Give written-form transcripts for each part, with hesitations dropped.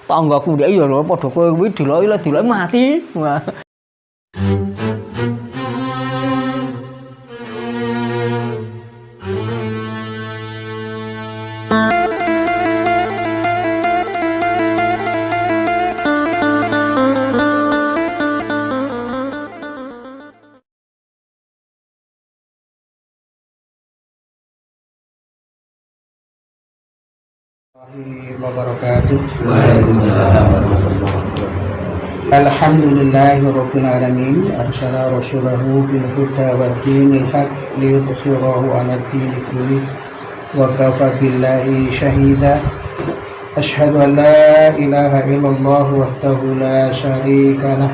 tanggaku ndek ya lho padha kowe kuwi diloki mati. Wah. Wabarakatuh. Alhamdulillahirabbil alamin arsala rasulahu bil huda wa dinil haq liyudhhirahu 'ala dini kullih wa kafa billahi shahida. Asyhadu an la ilaha illallah wahdahu la syarika lah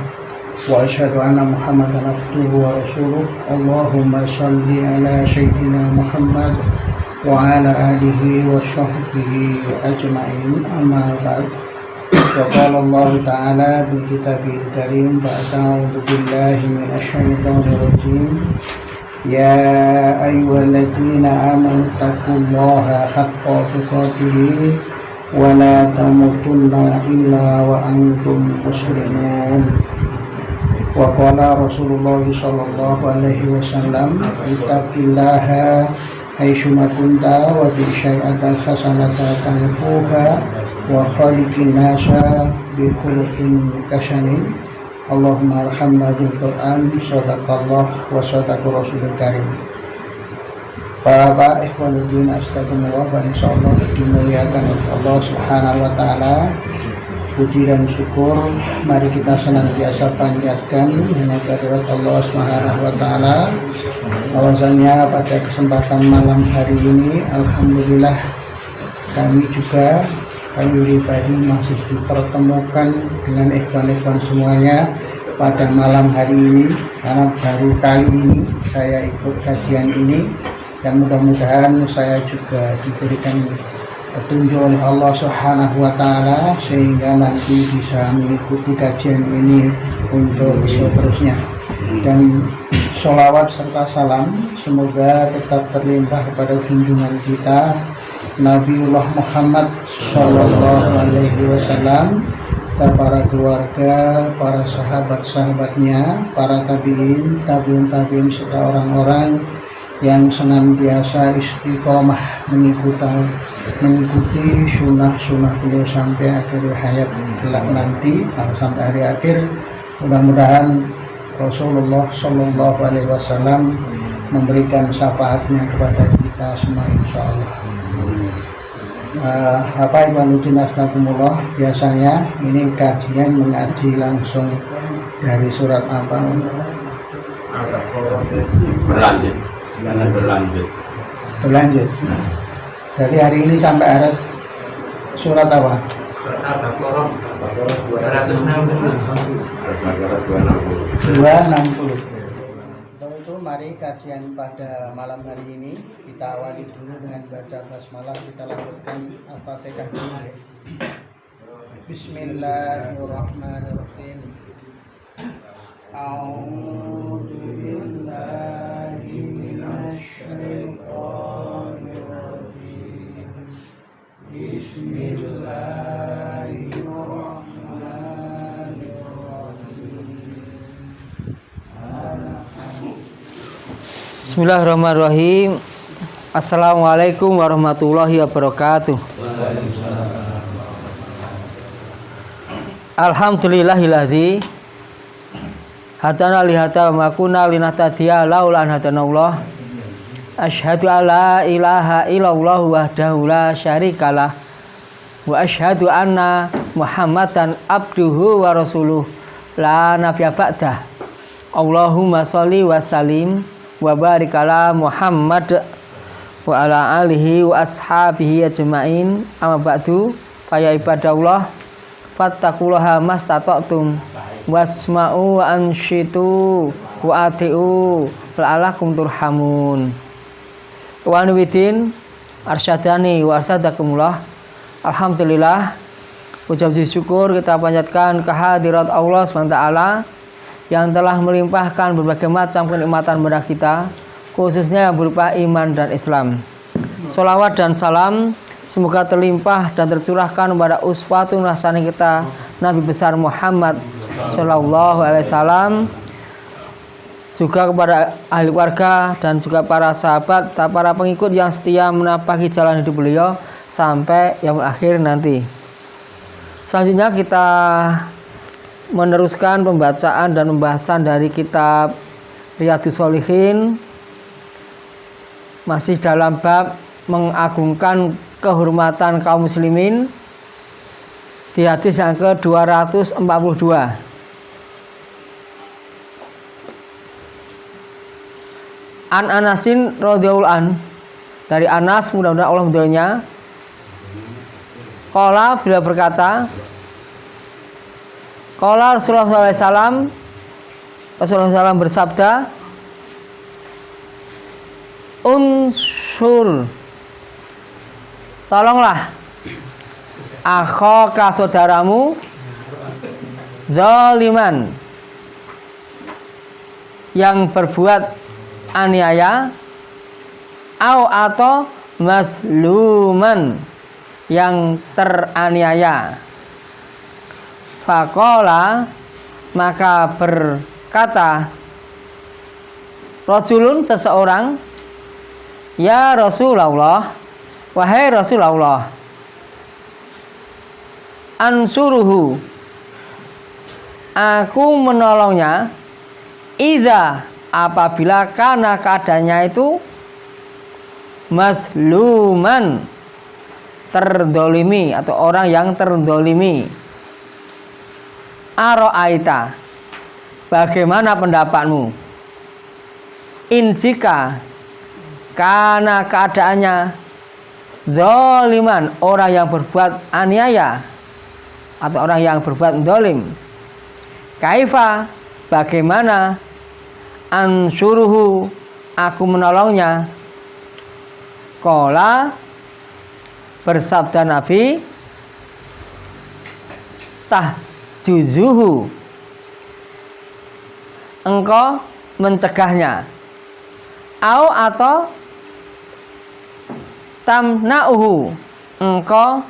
wa asyhadu anna Muhammadan abduhu wa rasuluh. Allahumma shalli ala sayyidina Muhammad wa ala alihi wa sahbihi ajma'in, amma ba'd. Wa qala Allah ta'ala bil kitabil karim ba'da'udzu billahi minasy syaithanir rajim. Ya ayyuhalladzina amanu taqullaha haqqa tuqatih wa la tamutunna illa wa antum muslimun. Wa qala Rasulullah sallallahu alaihi wasallam ittaqillaha haitsuma kunta wa bi syai'atil hasanata tanfuha wa khaliqin nasa bi khuluqin kasanin. Allahumma arhamna bil Qur'an, sadaqallah wa sadaqa rasulul karim. Para ikhwanuddin astagfirullah wa insyaallah dimuliakan oleh Allah Subhanahu wa taala. Puji dan syukur mari kita senantiasa panjatkan hanya kehadirat Allah Subhanahu wa taala. Bahwasanya pada kesempatan malam hari ini alhamdulillah kami pribadi masih dipertemukan dengan ikhwan-ikhwan semuanya pada malam hari ini, karena baru kali ini saya ikut kajian ini, dan mudah-mudahan saya juga diberikan petunjuk oleh Allah Subhanahu wa taala sehingga nanti bisa mengikuti kajian ini untuk seterusnya. Dan sholawat serta salam semoga tetap terlimpah kepada junjungan kita Nabiullah Muhammad sallallahu alaihi wasallam, dan para keluarga, para sahabat-sahabatnya, para tabi'in, tabi'in serta orang-orang yang senantiasa istiqomah mengikuti sunnah beliau sampai akhir hayat kelak nanti, sampai hari akhir. Mudah-mudahan Rasulullah Shallallahu Alaihi Wasallam memberikan syafaatnya kepada kita semua, insya Allah. Bapak Ikhwanuddin astagfirullah, biasanya ini kajian mengaji langsung dari surat apa? Berlanjut. Dari hari ini sampai akhir surat apa? Surat 260. Untuk itu mari kajian pada malam hari ini kita awali dulu dengan baca basmalah, kita lanjutkan Al-Fatihah dulu ya. Bismillahirrahmanirrahim. A'udzu billahi minasy syaithanir rajim. Bismillahirrahmanirrahim. Assalamualaikum warahmatullahi wabarakatuh. Alhamdulillahilladzi hadana li hadza wa ma kunna linahtadiya laula an hadanallah. Asyhadu alla ilaha illallah wahdahu la syarikalah wa asyhadu anna Muhammadan abduhu wa rasuluh la nabiyya ba'dah. Allahumma sholli wa sallim wa barik ala Muhammad wa ala alihi wa ashabihi ajmain. Amma ba'du, fa ya ibadallah fattaqullaha mastata'tum wasma'u wa anshitu wa ati'u la'alakum turhamun. Wa nuwidin arsyadani wa arsadakumullah. Alhamdulillah, ucap syukur kita panjatkan kehadirat Allah SWT yang telah melimpahkan berbagai macam kenikmatan kepada kita, khususnya berupa iman dan Islam. Sholawat dan salam semoga terlimpah dan tercurahkan pada uswatun hasanah kita Nabi besar Muhammad sallallahu alaihi wasallam, juga kepada ahli keluarga dan juga para sahabat serta para pengikut yang setia menapaki jalan hidup beliau sampai yang akhir nanti. Selanjutnya kita meneruskan pembacaan dan pembahasan dari kitab Riyadhus Shalihin, masih dalam bab mengagungkan kehormatan kaum muslimin, di hadis yang ke-242. An Anasin radhiyallahu an, dari Anas, mudah-mudahan Allah meridhoinya, qala, beliau berkata, qala Rasulullah SAW, Rasulullah SAW bersabda, unsur, tolonglah akhaka, saudaramu, zaliman, yang berbuat aniaya, atau mazluman, yang teraniaya. Faqala, maka berkata rajulun, seseorang, ya Rasulullah, wahai Rasulullah, ansuruhu, aku menolongnya, idza, apabila kana, keadaannya itu, mazluman, terdolimi atau orang yang terdolimi. Aro'aita, bagaimana pendapatmu, in, jika kana, keadaannya, zaliman, orang yang berbuat aniaya atau orang yang berbuat dolim, kaifa, bagaimana, ansuruhu, aku menolongnya. Qala, bersabda Nabi, tahjuzuhu, engkau mencegahnya, atau tamna'uhu, engkau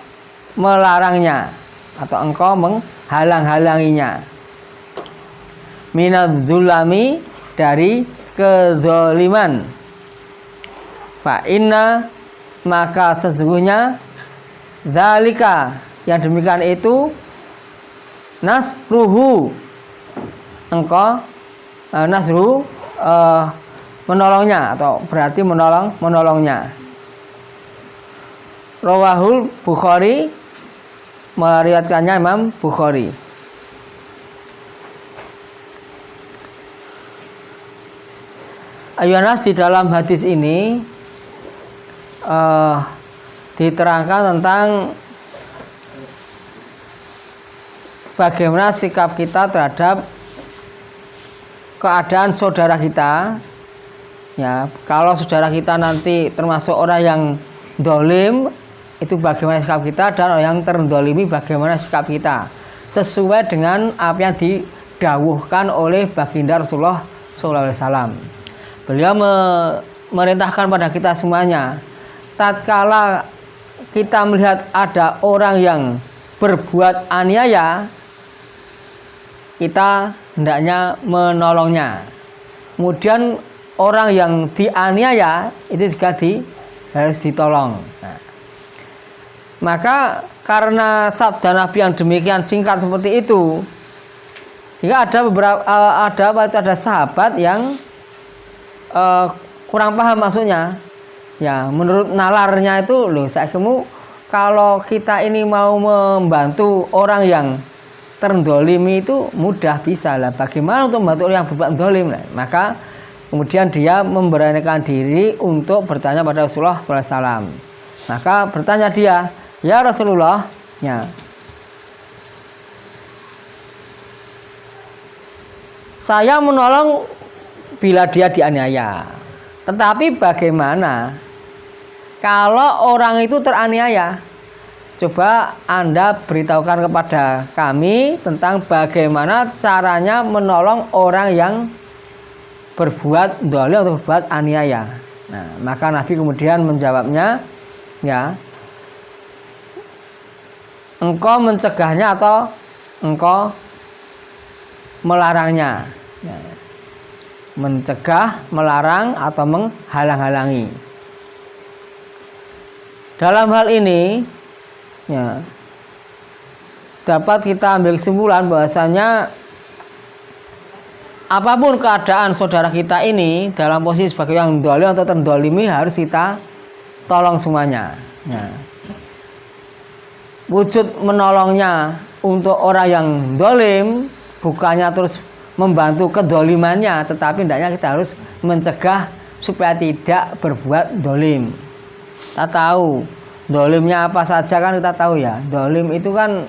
melarangnya atau engkau menghalang-halanginya, minadzulami, dari kezaliman. Fa inna, maka sesungguhnya, dzalika, yang demikian itu, nasruhu, engkau nasruhu, menolongnya, atau berarti menolongnya. Rawahul Bukhari, meriwayatkannya Imam Bukhari. Ayunas, di dalam hadis ini diterangkan tentang bagaimana sikap kita terhadap keadaan saudara kita. Ya, kalau saudara kita nanti termasuk orang yang dolim, itu bagaimana sikap kita, dan orang yang terdolimi bagaimana sikap kita, sesuai dengan apa yang didawuhkan oleh baginda Rasulullah SAW. Beliau memerintahkan pada kita semuanya, tatkala kita melihat ada orang yang berbuat aniaya, kita hendaknya menolongnya. Kemudian orang yang dianiaya itu juga harus ditolong. Nah, maka karena sabda Nabi yang demikian singkat seperti itu, sehingga ada sahabat yang kurang paham maksudnya. Ya, menurut nalarnya itu, loh, saya kamu kalau kita ini mau membantu orang yang terdolimi itu mudah, bisa lah. Bagaimana untuk membantu orang yang berbuat dolim? Nah, maka kemudian dia memberanikan diri untuk bertanya pada Rasulullah SAW. Maka bertanya dia, ya Rasulullah, ya, saya menolong bila dia dianiaya. Tetapi bagaimana kalau orang itu teraniaya? Coba Anda beritahukan kepada kami tentang bagaimana caranya menolong orang yang berbuat dolim atau berbuat aniaya. Nah, maka Nabi kemudian menjawabnya, ya, engkau mencegahnya atau engkau melarangnya. Ya. Mencegah, melarang atau menghalang-halangi. Dalam hal ini ya, dapat kita ambil kesimpulan bahwasanya apapun keadaan saudara kita ini dalam posisi sebagai yang dolim atau terdolimi harus kita tolong semuanya. Ya. Wujud menolongnya untuk orang yang dolim bukannya terus membantu kedolimannya, tetapi hendaknya kita harus mencegah supaya tidak berbuat dolim. Kita tahu dolimnya apa saja kan, kita tahu ya. Dolim itu kan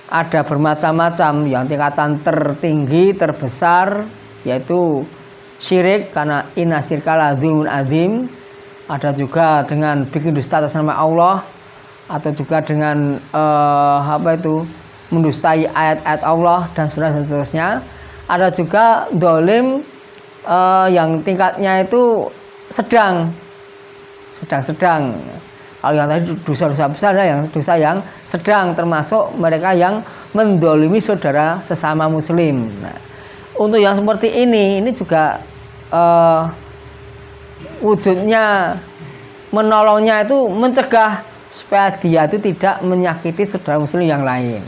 ada bermacam-macam. Yang tingkatan tertinggi, terbesar yaitu syirik, karena inna syirka la dzulmun adzim. Ada juga dengan bikin dusta atas nama Allah, atau juga dengan mendustai ayat-ayat Allah dan seterusnya. Ada juga dolim yang tingkatnya itu sedang. Kalau yang tadi dosa-dosa besar, yang dosa yang sedang, termasuk mereka yang mendolimi saudara sesama muslim. Nah, untuk yang seperti ini juga wujudnya menolongnya itu mencegah supaya dia itu tidak menyakiti saudara muslim yang lain.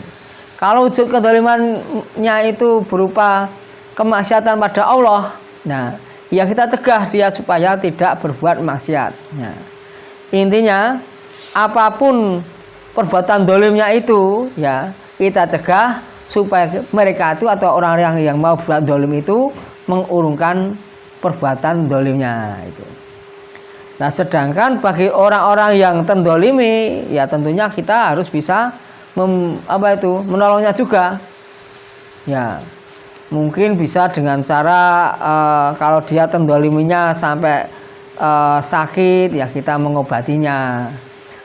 Kalau wujud kedolimannya itu berupa kemaksiatan pada Allah, nah, ya kita cegah dia supaya tidak berbuat maksiat. Nah, intinya apapun perbuatan dolimnya itu, ya kita cegah supaya mereka itu atau orang-orang yang mau buat dolim itu mengurungkan perbuatan dolimnya itu. Nah, sedangkan bagi orang-orang yang terdolimi, ya tentunya kita harus bisa menolongnya juga. Ya, mungkin bisa dengan cara kalau dia terdoliminya sampai sakit, ya kita mengobatinya.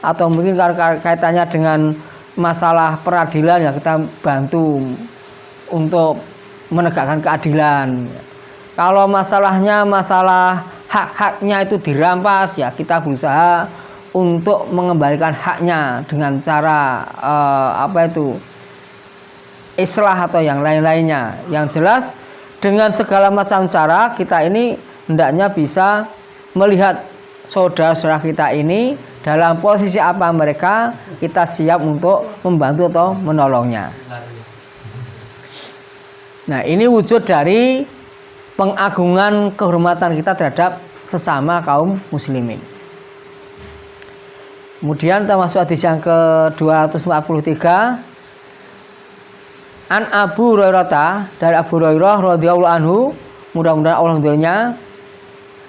Atau mungkin kalau kaitannya dengan masalah peradilan, ya kita bantu untuk menegakkan keadilan. Kalau masalahnya masalah hak-haknya itu dirampas, ya kita berusaha untuk mengembalikan haknya dengan cara islah atau yang lain-lainnya. Yang jelas dengan segala macam cara kita ini hendaknya bisa melihat saudara-saudara kita ini dalam posisi apa mereka, kita siap untuk membantu atau menolongnya. Nah, ini wujud dari pengagungan kehormatan kita terhadap sesama kaum muslimin. Kemudian termasuk hadis yang ke-243, An Abu Hurairah, dari Abu Hurairah radhiyallahu anhu, mudah-mudahan Allah ridhonya,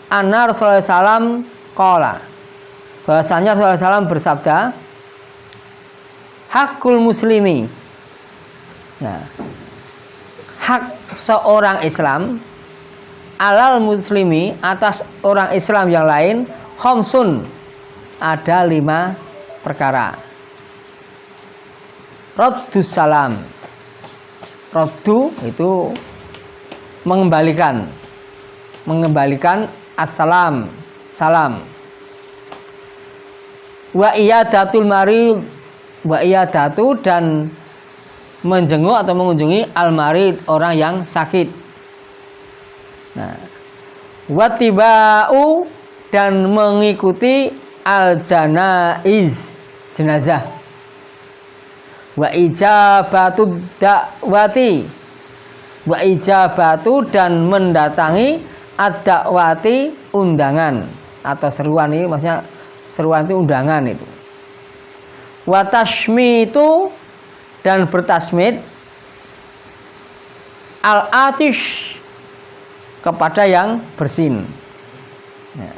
anna Rasulullah SAW qala, bahwasanya Rasulullah SAW bersabda, hakul muslimi, ya, hak seorang Islam alal muslimi atas orang Islam yang lain, khamsun, ada 5 perkara. Raddus salam, raddu itu mengembalikan assalam, salam. Wa iyadatul marid, wa iyadatu, dan menjenguk atau mengunjungi al-marid, orang yang sakit. Nah, watiba'u, dan mengikuti al-janaiz, jenazah. Wa ijabatu da'wati, wa ijabatu, dan mendatangi ad-da'wati, undangan atau seruan. Ini maksudnya seruan itu undangan itu. Wa tashmitu, dan bertasmid al-atish, kepada yang bersin. Ya.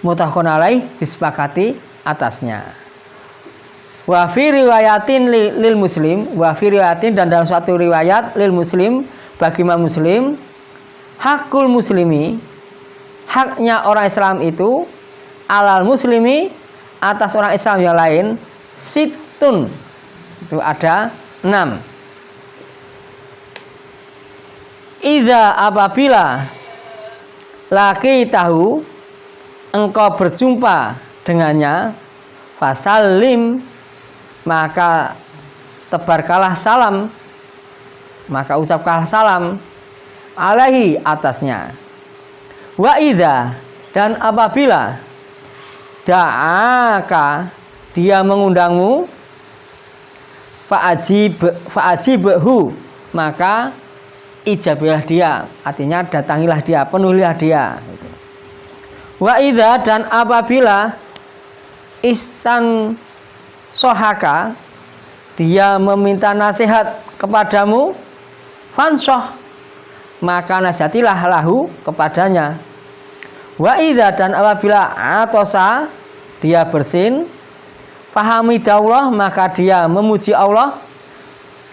Muttafaqun alaih, disepakati atasnya. Wa fi riwayatin lil muslim, wa fi riwayatin, dan dalam suatu riwayat lil muslim, bagi Imam Muslim, hakul muslimi, haknya orang Islam itu, alal muslimi, atas orang Islam yang lain, situn, itu ada 6. Idza, apabila laki tahu engkau berjumpa dengannya, fasalim, maka tebarkanlah salam, maka ucapkanlah salam alaihi atasnya. Wa idza, dan apabila da'aka, dia mengundangmu, fa'ajibhu, maka ijabilah dia, artinya datangilah dia, penuhilah dia. Wa idza, dan apabila istan sohaka, dia meminta nasihat kepadamu, fansoh, maka nasihatilah lahu kepadanya. Wa idza, dan apabila atosa, dia bersin, fahamidallah, maka dia memuji Allah,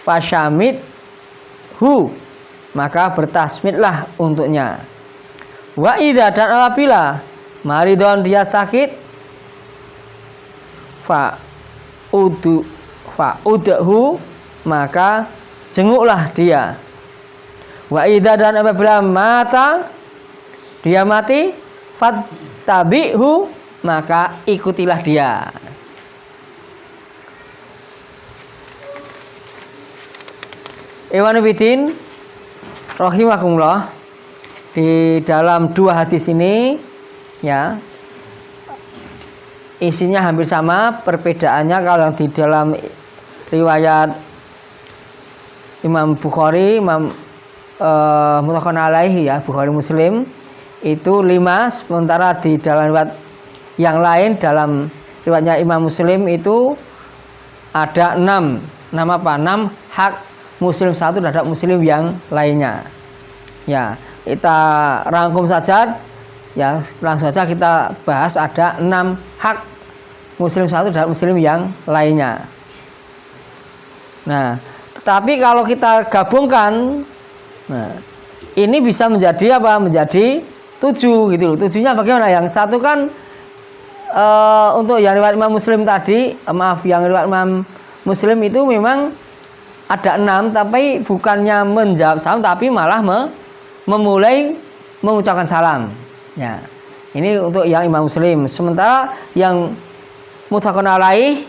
fasyamidhu, maka bertasmidlah untuknya. Wa idza, dan apabila maridon, dia sakit, fa'udhu, maka jenguklah dia. Wa idza, dan apabila mata, dia mati, fattabi'hu, maka ikutilah dia. Ikhwanuddin rahimakumullah, di dalam dua hadis ini ya isinya hampir sama, perbedaannya kalau yang di dalam riwayat Imam Bukhari, Imam muttafaqun alaihi ya, Bukhari Muslim itu 5, sementara di dalam riwayat yang lain, dalam riwayatnya Imam Muslim itu ada 6. 6 apa? 6 hak muslim satu terhadap muslim yang lainnya. Ya, kita rangkum saja ya, langsung saja kita bahas. Ada 6 hak muslim satu terhadap muslim yang lainnya. Nah, tetapi kalau kita gabungkan, nah, ini bisa menjadi apa? Menjadi 7 gitu loh. 7-nya bagaimana? Yang satu kan untuk yang riwayat Imam Muslim tadi, yang riwayat Imam Muslim itu memang ada 6, tapi bukannya menjawab salam, tapi malah memulai mengucapkan salam. Ya, ini untuk yang Imam Muslim. Sementara yang muttafaqun alaih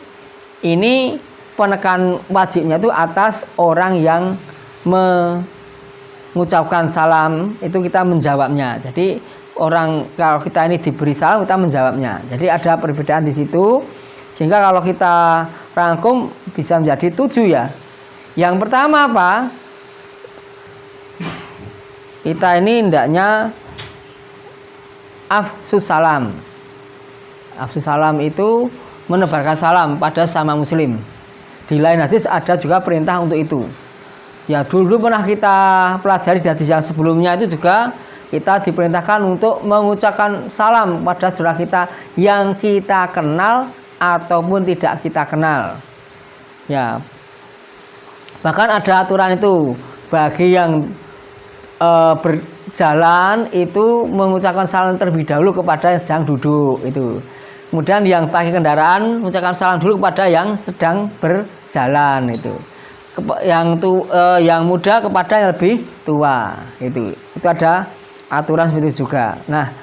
ini penekan wajibnya itu atas orang yang mengucapkan salam, itu kita menjawabnya. Jadi orang, kalau kita ini diberi salam, kita menjawabnya. Jadi ada perbedaan di situ, sehingga kalau kita rangkum bisa menjadi 7 ya. Yang pertama apa? Kita ini hendaknya afsus salam. Afsus salam itu menebarkan salam pada sama muslim. Di lain hadis ada juga perintah untuk itu. Ya, dulu pernah kita pelajari di hadis yang sebelumnya itu juga kita diperintahkan untuk mengucapkan salam pada saudara kita yang kita kenal ataupun tidak kita kenal. Ya, bahkan ada aturan itu bagi yang berjalan itu mengucapkan salam terlebih dahulu kepada yang sedang duduk itu. Kemudian yang pakai kendaraan mengucapkan salam dulu kepada yang sedang berjalan itu. Yang muda kepada yang lebih tua itu. Itu ada aturan seperti itu juga. Nah,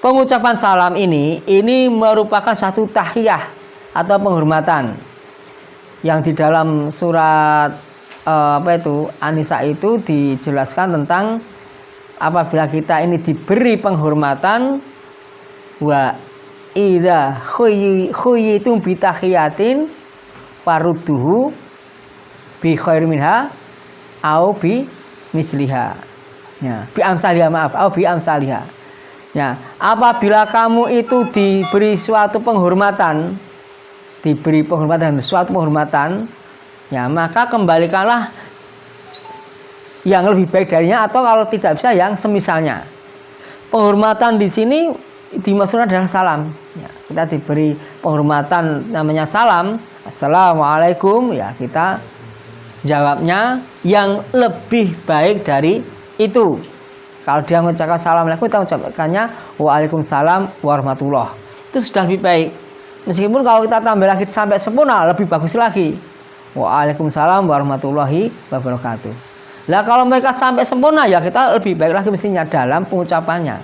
pengucapan salam ini merupakan satu tahiyah atau penghormatan yang di dalam surat An-Nisa itu dijelaskan tentang apabila kita ini diberi penghormatan, wa idza khuyyitum bi tahiyatin farudduhu bi khair minha au bi misliha. Ya, bi amsalha, maaf, au bi amsalha. Ya, apabila kamu itu diberi suatu penghormatan, suatu penghormatan, ya, maka kembalikanlah yang lebih baik darinya, atau kalau tidak bisa yang semisalnya. Penghormatan di sini dimaksudkan adalah salam. Ya, kita diberi penghormatan namanya salam, assalamualaikum, ya kita jawabnya yang lebih baik dari itu. Kalau dia mengucapkan assalamualaikum, kita mengucapkannya waalaikumsalam warahmatullah. Itu sudah lebih baik. Meskipun kalau kita tambah lagi sampai sempurna, lebih bagus lagi. Waalaikumsalam warahmatullahi wabarakatuh. Lah kalau mereka sampai sempurna, ya kita lebih baik lagi mestinya dalam pengucapannya.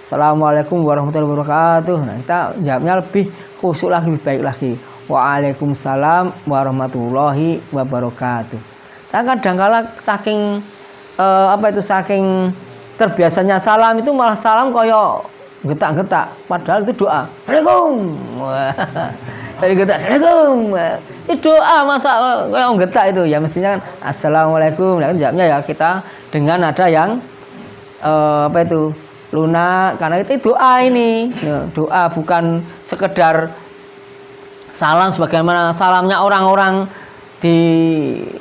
Assalamualaikum warahmatullahi wabarakatuh. Nah, kita jawabnya lebih khusyuk lagi, lebih baik lagi. Waalaikumsalam warahmatullahi wabarakatuh. Nah, kadang-kala saking saking terbiasanya salam itu malah salam koyo getak-getak, padahal itu doa. Assalamualaikum. Dari getak Assalamualaikum. Itu doa, masa koyo getak itu ya, mestinya kan Assalamualaikum. Nah, jawabnya ya kita dengan nada yang lunak, karena itu doa ini. Doa bukan sekedar salam sebagaimana salamnya orang-orang di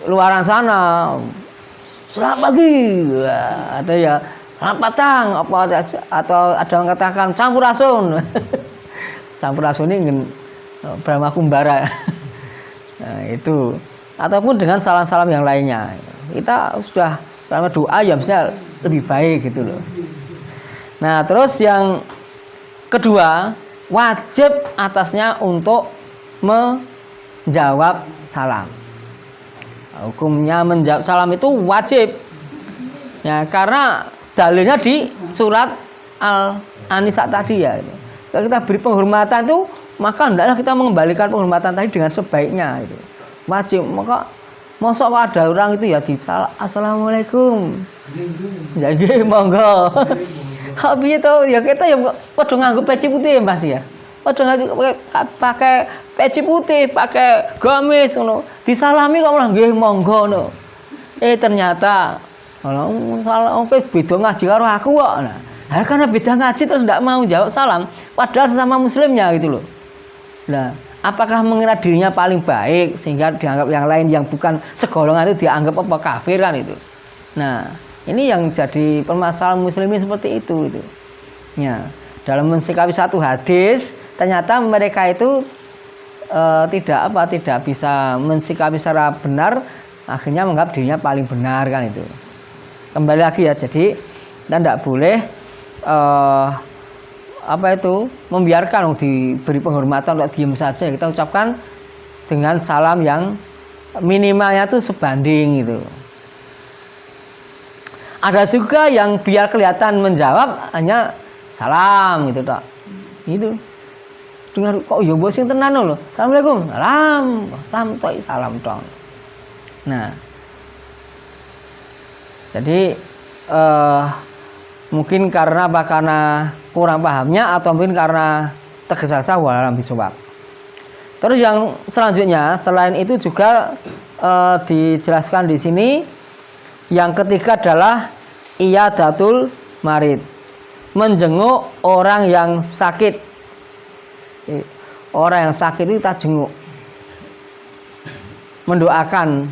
luaran sana. Selamat pagi, atau ya selamat petang, atau ada yang katakan campurasun. Campurasun ini Brahma Kumbara. Nah, itu ataupun dengan salam-salam yang lainnya. Kita sudah karena doa ya mestinya lebih baik gitu loh. Nah, terus yang kedua, wajib atasnya untuk menjawab salam. Hukumnya menjawab salam itu wajib. Ya, karena dalilnya di surat Al-Nisa tadi ya. Kalau kita beri penghormatan itu, maka hendaklah kita mengembalikan penghormatan tadi dengan sebaiknya itu. Wajib. Maka mosok ada orang itu ya disalam Assalamualaikum. Ya nggih monggo. Kok piye to ya kita ya padha nganggo peci putih ya Mas ya. Padha pakai peci putih, pakai gamis ngono. Disalami kok malah nggih monggo ngono. Ternyata kalau salah beda ngaji karo aku kok. Nah, karena beda ngaji terus enggak mau jawab salam padahal sesama muslimnya gitu loh. Nah, apakah mengira dirinya paling baik sehingga dianggap yang lain yang bukan segolongan itu dianggap apa kafir kan itu. Nah, ini yang jadi permasalahan muslimin seperti itu. Ya, dalam mensikapi satu hadis ternyata mereka itu tidak bisa mensikapi secara benar, akhirnya menganggap dirinya paling benar kan itu. Kembali lagi ya, jadi kita tidak boleh membiarkan diberi penghormatan untuk diam saja. Kita ucapkan dengan salam yang minimalnya itu sebanding gitu. Ada juga yang biar kelihatan menjawab hanya salam gitu tak. Gitu. Dengar kok ya bos sing tenan lho. Assalamualaikum. Salam toy salam dong. Nah. Jadi mungkin karena kurang pahamnya atau mungkin karena tergesa-gesa walam bisawab. Terus yang selanjutnya selain itu juga dijelaskan di sini yang ketiga adalah iyadatul marid, menjenguk orang yang sakit. Orang yang sakit itu kita jenguk, mendoakan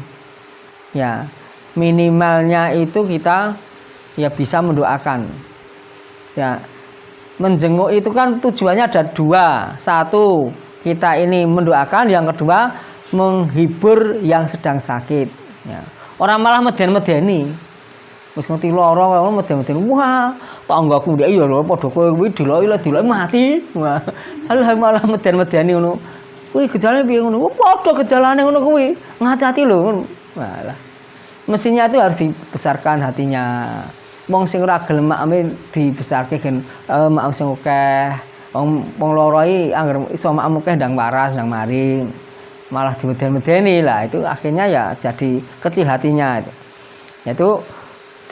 ya, minimalnya itu kita ya bisa mendoakan ya. Menjenguk itu kan tujuannya ada dua. Satu, kita ini mendoakan. Yang kedua, menghibur yang sedang sakit ya. Orang malah meden-medeni wis ngerti lara ngono meden-medeni. Wah, tanggaku ndek ya lho padha kowe kuwi dilok mati. Wah, hal malah meden-medeni ngono. Kuwi gejalane piye ngono? Wah, padha gejalane ngono kuwi. Ngati-ati lho ngono. Walah. Mestinya itu harus dibesarkan hatinya. Wong sing ora gelem makame dibesarke gen makam sing akeh. Wong lara iki anggere iso makam akeh ndang waras, ndang maring. Malah dimeden-medeni lah, itu akhirnya ya jadi kecil hatinya. Yaitu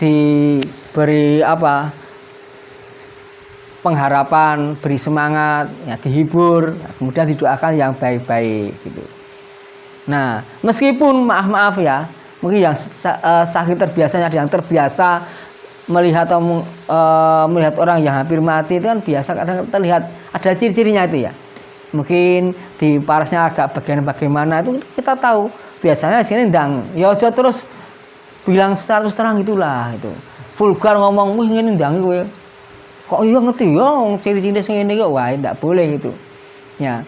diberi pengharapan, beri semangat, ya dihibur, kemudian didoakan yang baik-baik gitu. Nah, meskipun maaf ya, mungkin yang sakit terbiasanya, yang terbiasa melihat orang yang hampir mati itu kan biasa kadang terlihat ada ciri-cirinya itu ya. Mungkin di parasnya agak bagaimana itu kita tahu. Biasanya di sini ndang, ya aja terus bilang secara terang itulah itu. Vulgar ngomong, wih ngene ndangi kowe. Kok iya ngerti ya ciri-ciri sing ngene kok, wah ndak boleh itu. Ya.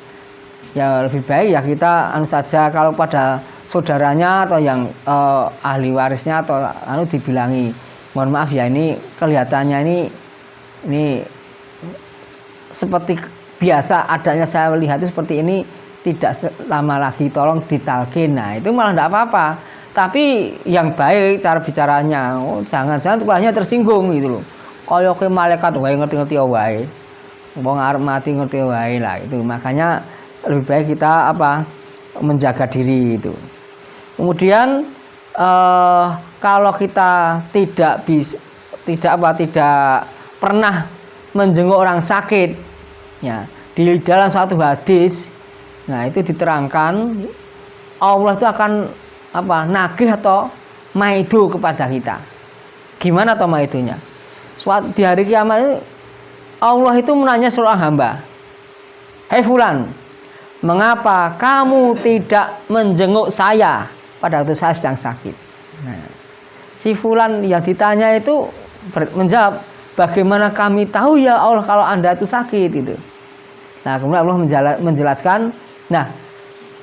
Ya lebih baik ya kita saja kalau pada saudaranya atau yang ahli warisnya atau dibilangi, mohon maaf ya ini kelihatannya ini seperti biasa adanya saya melihat itu seperti ini, tidak lama lagi tolong ditalkin. Nah itu malah tidak apa-apa, tapi yang baik cara bicaranya, jangan kepalanya tersinggung gitu loh. kaya ke malaikat wae ngerti-ngerti wae. Wong arep mati ngerti wae lah itu. Makanya lebih baik kita menjaga diri itu. Kemudian kalau kita tidak pernah menjenguk orang sakit, ya di dalam suatu hadis, nah itu diterangkan Allah itu akan nagih atau maido kepada kita. Gimana atau maidonya? Di hari kiamat itu Allah itu menanya seorang hamba, "Hei fulan, mengapa kamu tidak menjenguk saya pada waktu saya sedang sakit?" Nah, si fulan yang ditanya itu menjawab, "Bagaimana kami tahu ya Allah kalau Anda itu sakit?" Gitu. Nah, kemudian Allah menjelaskan, nah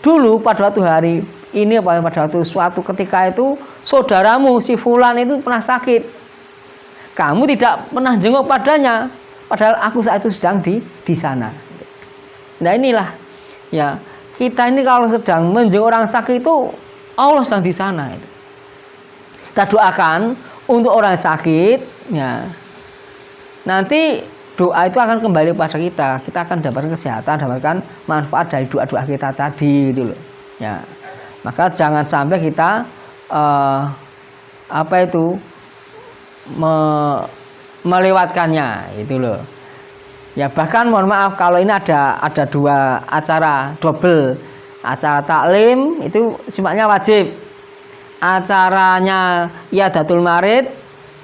dulu pada waktu hari ini pada waktu suatu ketika itu saudaramu si fulan itu pernah sakit. Kamu tidak pernah jenguk padanya, padahal aku saat itu sedang di sana. Nah inilah ya, kita ini kalau sedang menjenguk orang sakit itu Allah sedang di sana itu. Kita doakan untuk orang sakit, ya. Nanti doa itu akan kembali pada kita. Kita akan dapatkan kesehatan, dapatkan manfaat dari doa-doa kita tadi gitu loh. Ya. Maka jangan sampai kita melewatkannya itu loh. Ya bahkan mohon maaf kalau ini ada dua acara double. Acara taklim itu sifatnya wajib. Acaranya Iyadatul Marid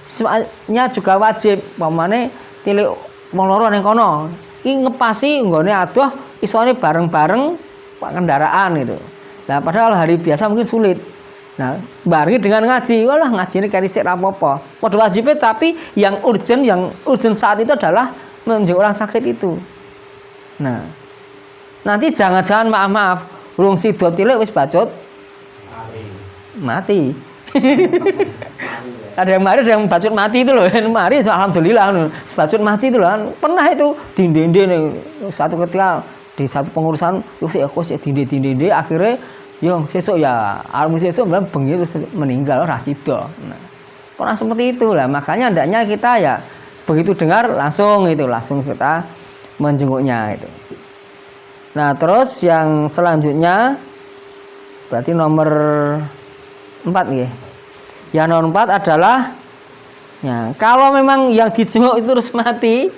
sifatnya juga wajib. Pamane tilik wong loro ning kono. Iki ngepasi nggone adoh isone bareng-bareng kendaraan gitu. Nah padahal hari biasa mungkin sulit. Nah, barengi dengan ngaji, walah ngaji ini kari sik rapopo. Padha wajibnya tapi yang urgent saat itu adalah menjenguk orang sakit itu. Nah, nanti jangan-jangan maaf, urung sida tilik wis bacot mati. Ada yang mari, ada yang bacot mati itu loh. Mari alhamdulillah bacot mati itu loh. Pernah itu dinde satu ketika di satu pengurusan aku sih dinde akhirnya yo sesuk ya almu sesuk bengi terus meninggal rasida. Nah, pernah seperti itu lah. Makanya hendaknya kita ya begitu dengar langsung kita menjenguknya itu. Nah, terus yang selanjutnya berarti nomor 4 nggih. Yang nomor 4 adalah ya kalau memang yang dijenguk itu terus mati,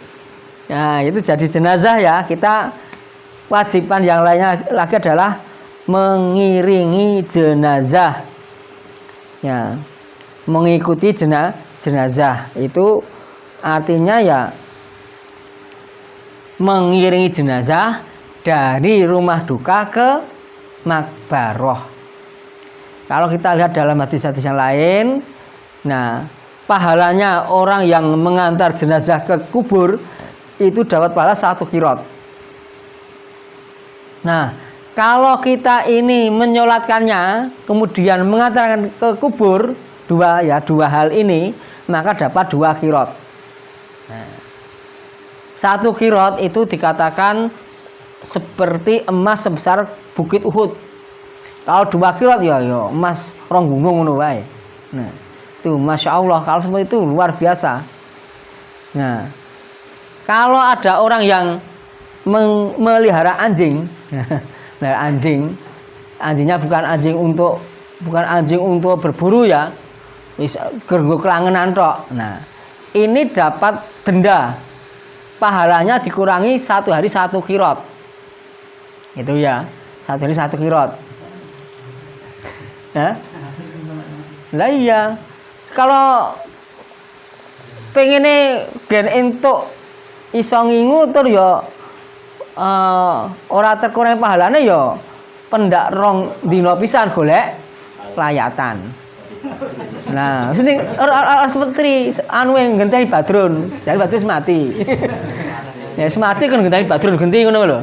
ya itu jadi jenazah ya, kita wajiban yang lainnya lagi adalah mengiringi jenazah, ya mengikuti jenazah itu artinya ya mengiringi jenazah dari rumah duka ke makbaroh. Kalau kita lihat dalam hadis-hadis yang lain, nah pahalanya orang yang mengantar jenazah ke kubur itu dapat pahala 1 qirot. Nah, kalau kita ini menyolatkannya, kemudian mengantarkan ke kubur, dua hal ini, maka dapat 2 qirot. Nah, 1 qirot itu dikatakan seperti emas sebesar bukit Uhud. Kalau 2 qirot ya emas rong gunung ngono wae. Nah, itu masya Allah, kalau seperti itu luar biasa. Nah, kalau ada orang yang memelihara anjing, nah anjingnya bukan anjing untuk berburu ya, wis gergo kelangenan tok. Nah, ini dapat denda, pahalanya dikurangi 1 hari 1 qirot. Itu ya, 1 hari 1 qirot. Ya, lah iya. Kalau pengennya gen entuk iso ngingu tur ya ora terkurangi pahalane ya pendak rong dina pisan golek layatan. Nah, sini seperti anu yang genteni Badrun, jadi Badrun mati. Ya mati kan genteni Badrun genti ngono lho.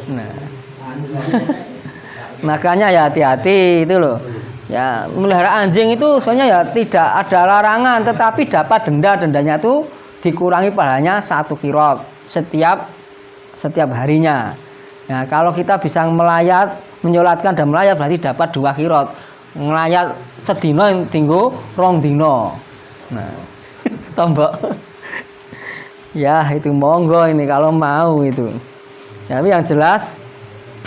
Nah, makanya ya hati-hati itu loh. Ya, melihara anjing itu sebenarnya ya tidak ada larangan, tetapi dapat dendanya itu dikurangi pahalanya 1 qirot setiap harinya. Nah, kalau kita bisa menyolatkan dan melayat berarti dapat 2 qirot. nglayat sedina tinggo 2 dina. Nah, tombok. Ya, itu monggo ini kalau mau itu. Tapi yang jelas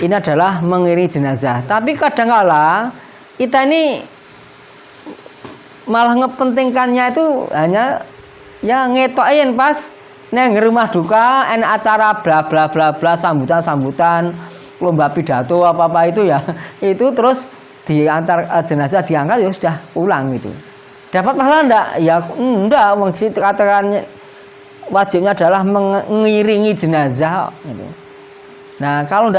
ini adalah mengiringi jenazah. Tapi kadang-kala kita ini malah ngepentingkannya itu hanya ya ngetokin pas neng rumah duka enak acara bla bla bla bla sambutan lomba pidato apa itu ya itu terus diantar jenazah diangkat ya sudah pulang gitu. Dapat pahala enggak? Ya enggak, wong katakan wajibnya adalah mengiringi jenazah gitu. Nah, kalau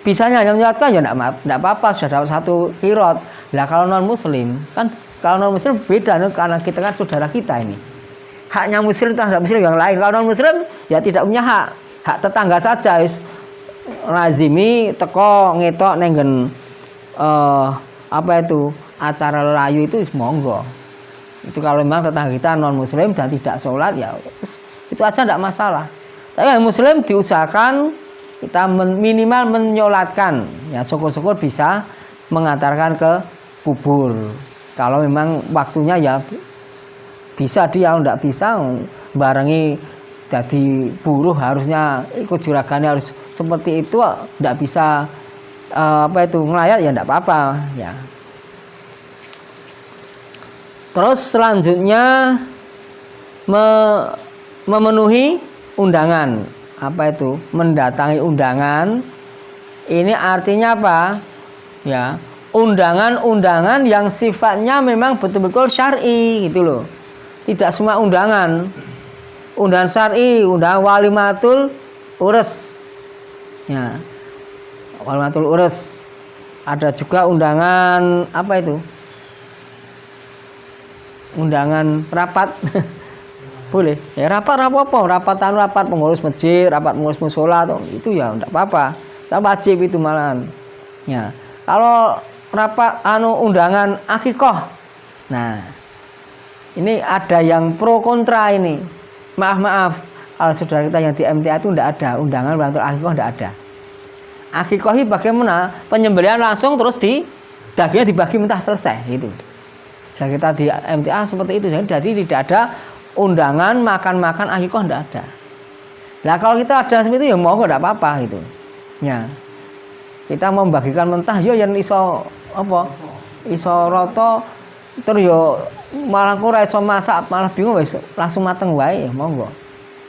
bisanya hanya menyolatkan ya enggak apa-apa, sudah dapat 1 qiraat. Lah kalau non muslim kan kalau non muslim beda nih, karena kita kan saudara kita ini. Haknya muslim terhadap muslim yang lain. Kalau non muslim ya tidak punya hak. Hak tetangga saja wis lazimi teko ngetok nenggen apa itu acara layu itu monggo. Itu kalau memang tetangga kita non muslim dan tidak sholat ya itu aja tidak masalah. Tapi yang muslim diusahakan kita minimal menyolatkan ya, syukur-syukur bisa mengantarkan ke kubur. Kalau memang waktunya ya bisa dia, tidak bisa barengi jadi buruh harusnya ikut juragannya harus seperti itu, tidak bisa apa itu ngelayat ya tidak apa-apa ya. Terus selanjutnya memenuhi undangan, apa itu mendatangi undangan. Ini artinya apa ya, undangan-undangan yang sifatnya memang betul-betul syar'i gitu loh. Tidak semua undangan syar'i, undangan walimatul urus ya, walimatul urus. Ada juga undangan apa itu, undangan rapat boleh ya, rapat pengurus masjid, rapat pengurus musola itu ya enggak apa-apa, tak wajib itu malahan ya. Kalau rapat undangan akikah, nah ini ada yang pro kontra ini. Maaf kalau saudara kita yang di MTA itu enggak ada undangan untuk akikah, enggak ada. Akikah ini bagaimana penyembelihan langsung terus dagingnya dibagi mentah selesai gitu. Dan kita di MTA seperti itu, jadi tidak ada undangan makan-makan akikah, enggak ada. Nah kalau kita ada seperti itu ya mau enggak apa-apa gitu. Ya. Kita membagikan mentah ya yang iso apa? Iso roto terus yo malah ora iso masak, malah bingung wis langsung mateng wae ya monggo.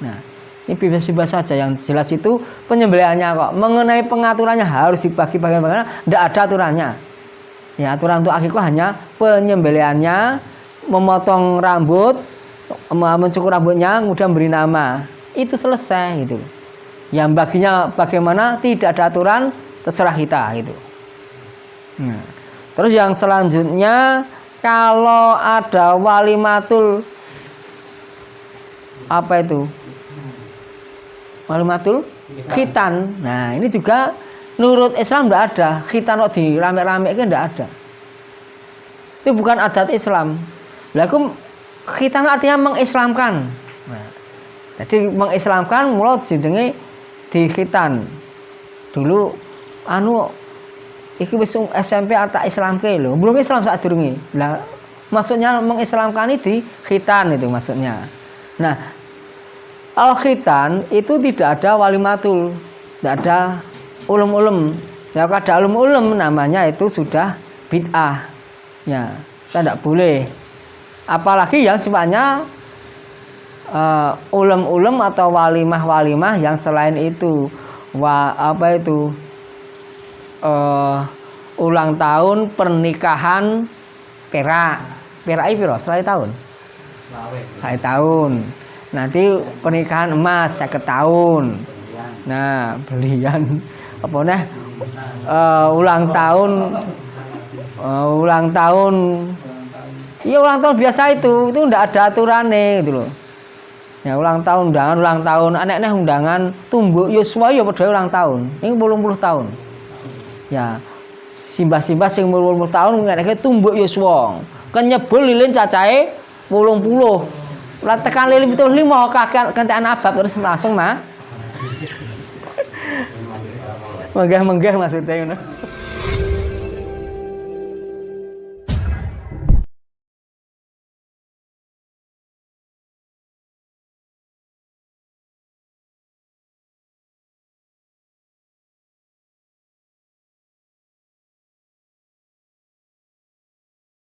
Nah, ini bebas-bebas saja, yang jelas itu penyembelihannya kok. Mengenai pengaturannya harus dibagi bagian-bagian, enggak ada aturannya. Ya, aturan untuk akikah hanya penyembelihannya, memotong rambut, mencukur rambutnya, kemudian beri nama, itu selesai gitu. Yang baginya bagaimana tidak ada aturan, terserah kita gitu. Nah, terus yang selanjutnya kalau ada walimatul apa itu, walimatul khitan. Nah ini juga nurut Islam tidak ada, khitan kok dirame-rame kan tidak ada. Itu bukan adat Islam. Lalu khitan artinya mengislamkan. Nah, jadi mengislamkan mulai jenenge di khitan. Dulu iki wis SMP arta Islamke lho. Belum Islam saat durunge. Lah maksudnya mengislamkan di khitan itu maksudnya. Nah, al khitan itu tidak ada walimatul, tidak ada ulum-ulum. Ya kalau ada ulum-ulum namanya itu sudah bid'ah. Ya, kita tidak boleh. Apalagi yang sifatnya ulum-ulum atau walimah-walimah yang selain itu. Ulang tahun pernikahan perak piro selai tahun. Nanti pernikahan emas 50 tahun. Nah, belian apa nah? Ulang tahun iya ulang tahun biasa itu enggak ada aturannya gitu loh. Ya ulang tahun, aneh-aneh undangan tumbuk Yosua ya padha ulang tahun. Ini 80 tahun. Ya, simbah-simbah sing 80 tahun ngene tumbuk Yosua. Kenyebul lilin cacahe 80. Lah tekan lilin itu 5 kakek kentekan abab terus langsung mah. Menggah-menggah maksudnya ngono.